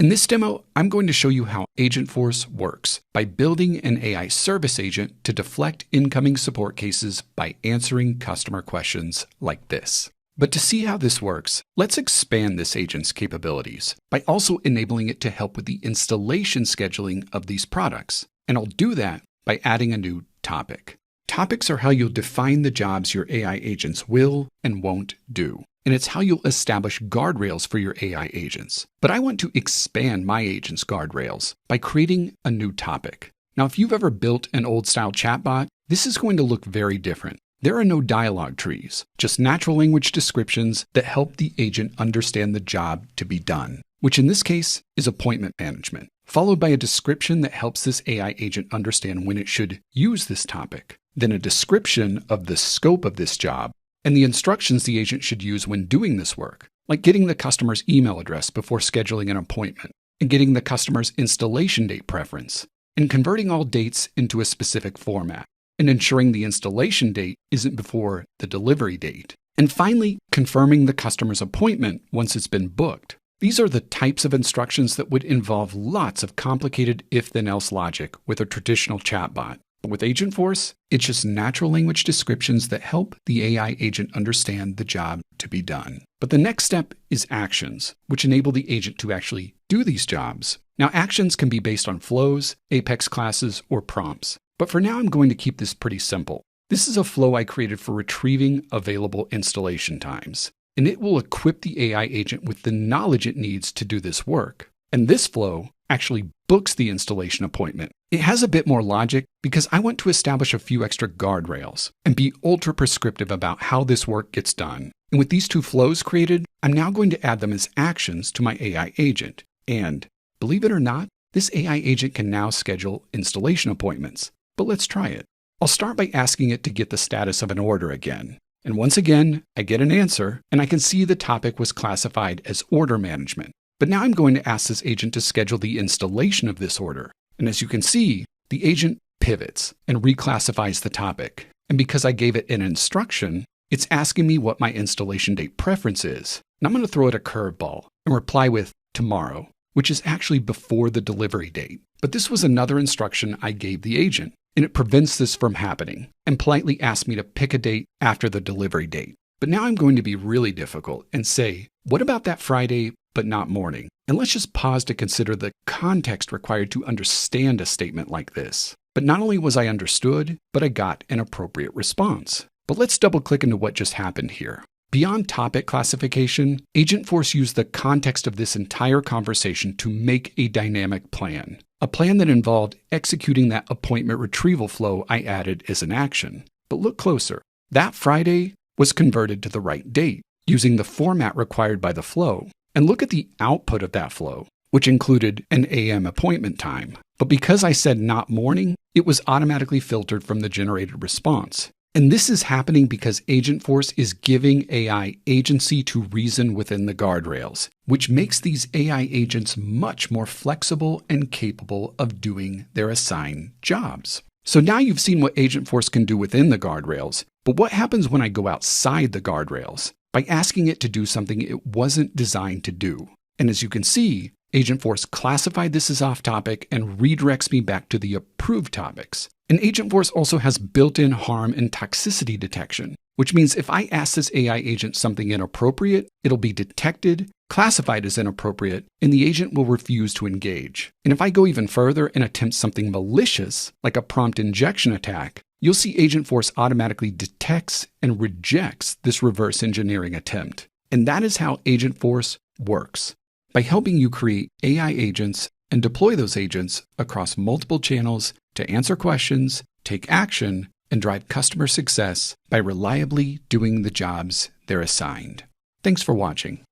In this demo, I'm going to show you how Agentforce works by building an AI service agent to deflect incoming support cases by answering customer questions like this. But to see how this works, let's expand this agent's capabilities by also enabling it to help with the installation scheduling of these products. And I'll do that by adding a new topic. Topics are how you'll define the jobs your AI agents will and won't do. And it's how you'll establish guardrails for your AI agents. But I want to expand my agent's guardrails by creating a new topic. Now, if you've ever built an old-style chatbot, this is going to look very different. There are no dialogue trees, just natural language descriptions that help the agent understand the job to be done, which in this case is appointment management, followed by a description that helps this AI agent understand when it should use this topic, then a description of the scope of this job, and the instructions the agent should use when doing this work, like getting the customer's email address before scheduling an appointment, and getting the customer's installation date preference, and converting all dates into a specific format, and ensuring the installation date isn't before the delivery date, and finally, confirming the customer's appointment once it's been booked. These are the types of instructions that would involve lots of complicated if-then-else logic with a traditional chatbot. But with Agentforce, it's just natural language descriptions that help the AI agent understand the job to be done. But the next step is actions, which enable the agent to actually do these jobs. Now, actions can be based on flows, Apex classes, or prompts. But for now, I'm going to keep this pretty simple. This is a flow I created for retrieving available installation times, and it will equip the AI agent with the knowledge it needs to do this work. And this flow actually books the installation appointment. It has a bit more logic because I want to establish a few extra guardrails and be ultra prescriptive about how this work gets done. And with these two flows created, I'm now going to add them as actions to my AI agent. And believe it or not, this AI agent can now schedule installation appointments. But let's try it. I'll start by asking it to get the status of an order again. And once again, I get an answer, and I can see the topic was classified as order management. But now I'm going to ask this agent to schedule the installation of this order. And as you can see, the agent pivots and reclassifies the topic. And because I gave it an instruction, it's asking me what my installation date preference is. And I'm going to throw it a curveball and reply with tomorrow, which is actually before the delivery date. But this was another instruction I gave the agent, and it prevents this from happening and politely asks me to pick a date after the delivery date. But now I'm going to be really difficult and say, what about that Friday, but not morning? And let's just pause to consider the context required to understand a statement like this. But not only was I understood, but I got an appropriate response. But let's double click into what just happened here. Beyond topic classification, Agentforce used the context of this entire conversation to make a dynamic plan. A plan that involved executing that appointment retrieval flow I added as an action. But look closer. That Friday was converted to the right date using the format required by the flow. And look at the output of that flow, which included an AM appointment time. But because I said not morning, it was automatically filtered from the generated response. And this is happening because Agentforce is giving AI agency to reason within the guardrails, which makes these AI agents much more flexible and capable of doing their assigned jobs. So now you've seen what Agentforce can do within the guardrails, but what happens when I go outside the guardrails? By asking it to do something it wasn't designed to do. And as you can see, Agentforce classified this as off topic and redirects me back to the approved topics. And Agentforce also has built-in harm and toxicity detection, which means if I ask this AI agent something inappropriate, it'll be detected, classified as inappropriate, and the agent will refuse to engage. And if I go even further and attempt something malicious, like a prompt injection attack, you'll see Agentforce automatically detects and rejects this reverse engineering attempt. And that is how Agentforce works, by helping you create AI agents and deploy those agents across multiple channels to answer questions, take action, and drive customer success by reliably doing the jobs they're assigned. Thanks for watching.